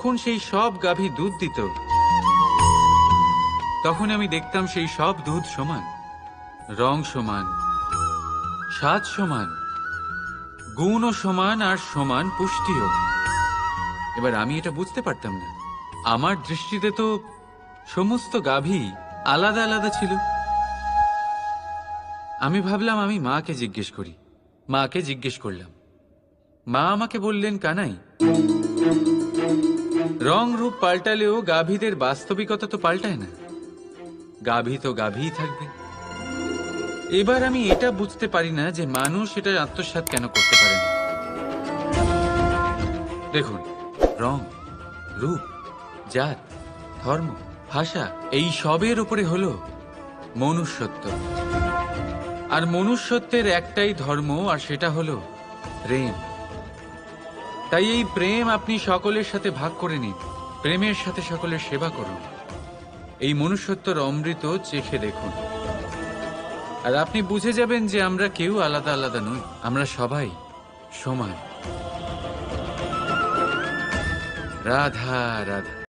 যখন সেই সব গাভী দুধ দিত, তখন আমি দেখতাম সেই সব দুধ সমান, রং সমান, স্বাদ সমান, গুণও সমান, আর সমান পুষ্টিও। এবার আমি এটা বুঝতে পারতাম না। আমার দৃষ্টিতে তো সমস্ত গাভী আলাদা আলাদা ছিল। আমি ভাবলাম আমি মাকে জিজ্ঞেস করি। মাকে জিজ্ঞেস করলাম। মা আমাকে বললেন, কানাই, রং রূপ পাল্টালেও গাভীদের বাস্তবিকতা তো পাল্টায় না। গাভী তো গাভীই থাকবে। এবার আমি এটা বুঝতে পারি না যে মানুষ এটা আত্মসাৎ কেন করতে পারে না। দেখুন, রং, রূপ, জাত, ধর্ম, ভাষা, এই সবের উপরে হলো মনুষ্যত্ব। আর মনুষ্যত্বের একটাই ধর্ম, আর সেটা হলো প্রেম। তাই এই প্রেম আপনি সকলের সাথে ভাগ করে নিন। প্রেমের সাথে সকলের সেবা করুন। এই মনুষ্যত্বর অমৃত চেখে দেখুন, আর আপনি বুঝে যাবেন যে আমরা কেউ আলাদা আলাদা নই, আমরা সবাই সমান। রাধা রাধা।